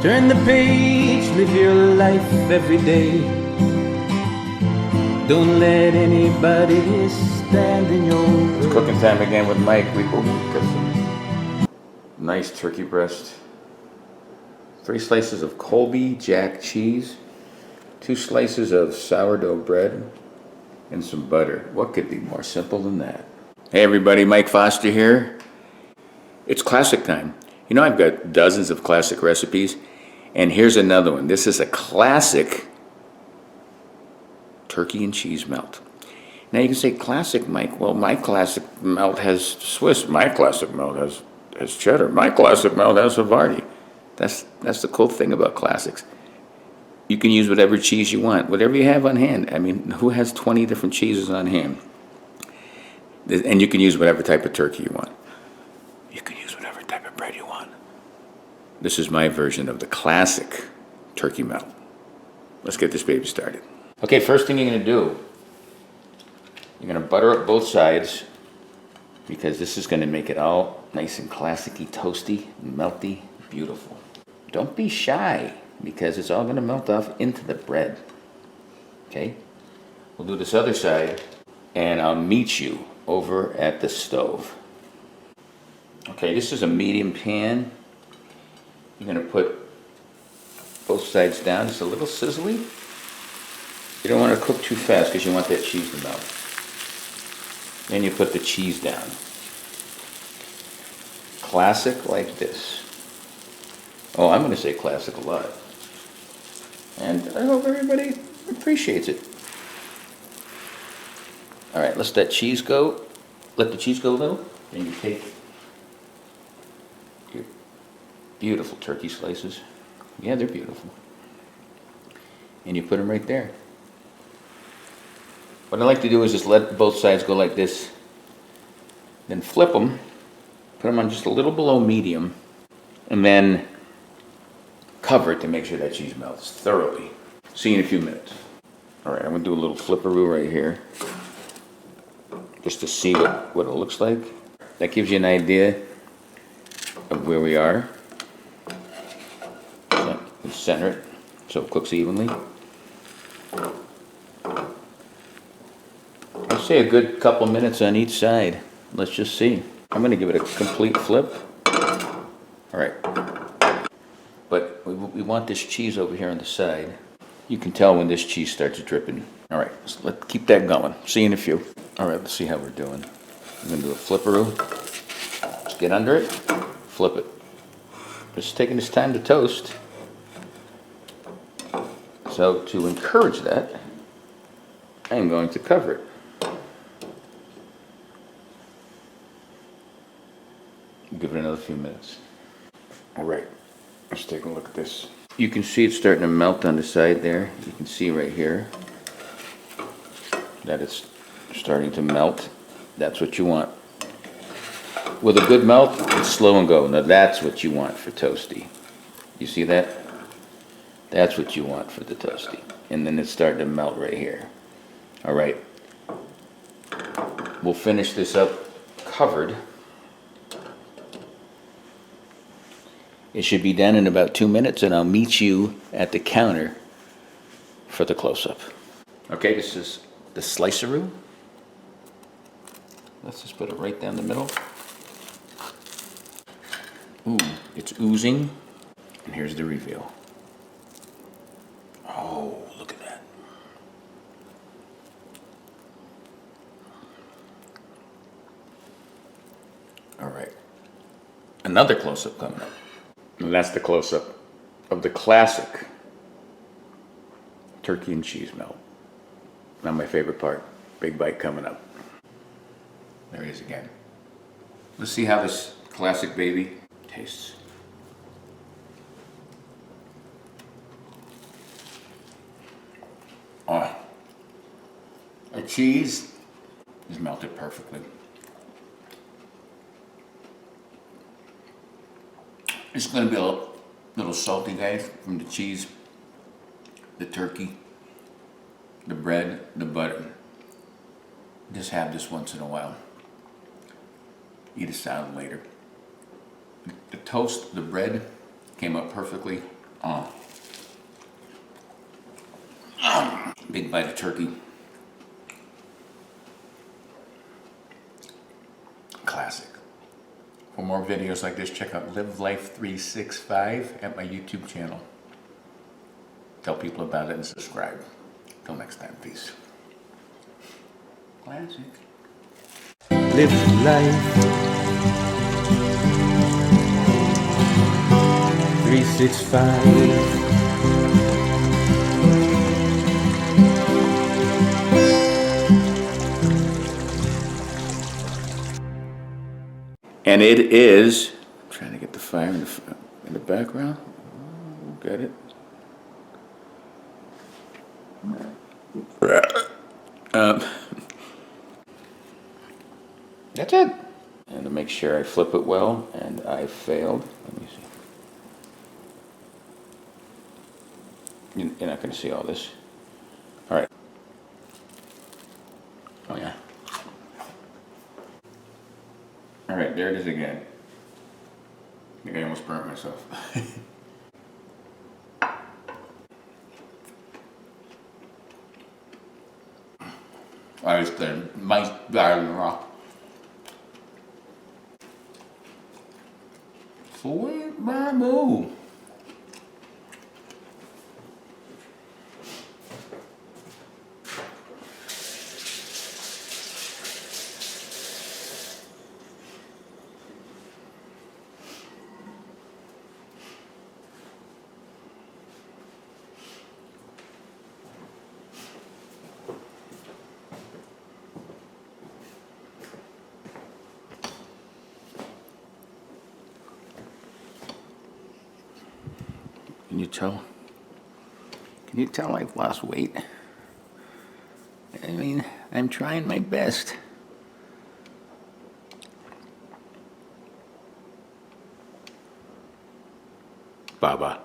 Turn the page, live your life every day. Don't let anybody stand in your way. Cooking time again with Mike. We got some nice turkey breast. 3 slices of Colby Jack cheese. 2 slices of sourdough bread. And some butter. What could be more simple than that? Hey everybody, Mike Foster here. It's classic time. You know, I've got dozens of classic recipes. And here's another one. This is a classic turkey and cheese melt. Now you can say classic, Mike. Well, my classic melt has Swiss. My classic melt has cheddar. My classic melt has Havarti. That's the cool thing about classics. You can use whatever cheese you want, whatever you have on hand. I mean, who has 20 different cheeses on hand? And you can use whatever type of turkey you want. You can use whatever type of bread you want. This is my version of the classic turkey melt. Let's get this baby started. Okay, first thing you're going to do, you're going to butter up both sides because this is going to make it all nice and classic-y, toasty, melty, beautiful. Don't be shy because it's all going to melt off into the bread. Okay? We'll do this other side and I'll meet you over at the stove. Okay, this is a medium pan. You're going to put both sides down. It's a little sizzly. You don't want to cook too fast because you want that cheese to melt. Then you put the cheese down. Classic like this. Oh, I'm going to say classic a lot. And I hope everybody appreciates it. All right, let that cheese go. Let the cheese go a little. Then you take your beautiful turkey slices. Yeah, they're beautiful. And you put them right there. What I like to do is just let both sides go like this. Then flip them. Put them on just a little below medium. And then cover it to make sure that cheese melts thoroughly. See you in a few minutes. All right, I'm going to do a little flipperoo right here. Just to see what it looks like. That gives you an idea of where we are. So you center it so it cooks evenly. I'd say a good couple minutes on each side. Let's just see. I'm going to give it a complete flip. All right. But we want this cheese over here on the side. You can tell when this cheese starts dripping. All right, so let's keep that going. See you in a few. All right, let's see how we're doing. I'm going to do a flipperoo. Just get under it, flip it. Just taking this time to toast. So to encourage that, I'm going to cover it. Give it another few minutes. All right, let's take a look at this. You can see it's starting to melt on the side there. You can see right here that it's starting to melt. That's what you want. With a good melt, it's slow and go. Now that's what you want for toasty. You see that? That's what you want for the toasty. And then it's starting to melt right here. All right. We'll finish this up covered. It should be done in about 2 minutes, and I'll meet you at the counter for the close-up. Okay, this is the sliceroo. Let's just put it right down the middle. Ooh, it's oozing. And here's the reveal. Oh, look at that. All right. Another close-up coming up. And that's the close-up of the classic turkey and cheese melt. Not my favorite part. Big bite coming up. There it is again. Let's see how this classic baby tastes. Oh, the cheese is melted perfectly. It's going to be a little salty, guys, from the cheese, the turkey, the bread, the butter. Just have this once in a while. Eat a salad later. The toast, the bread came up perfectly. Big bite of turkey. Classic. For more videos like this, check out Live Life 365 at my YouTube channel. Tell people about it and subscribe. Till next time, peace. Classic. Live life 365. And it is, I'm trying to get the fire in the background. Got it. That's it. And to make sure I flip it well, and I failed. Let me see. You're not going to see all this. All right. Oh, yeah. All right, there it is again. I think I almost burnt myself. I just might raw. Sweet bamboo. Can you tell? Can you tell I've lost weight? I mean, I'm trying my best. Baba.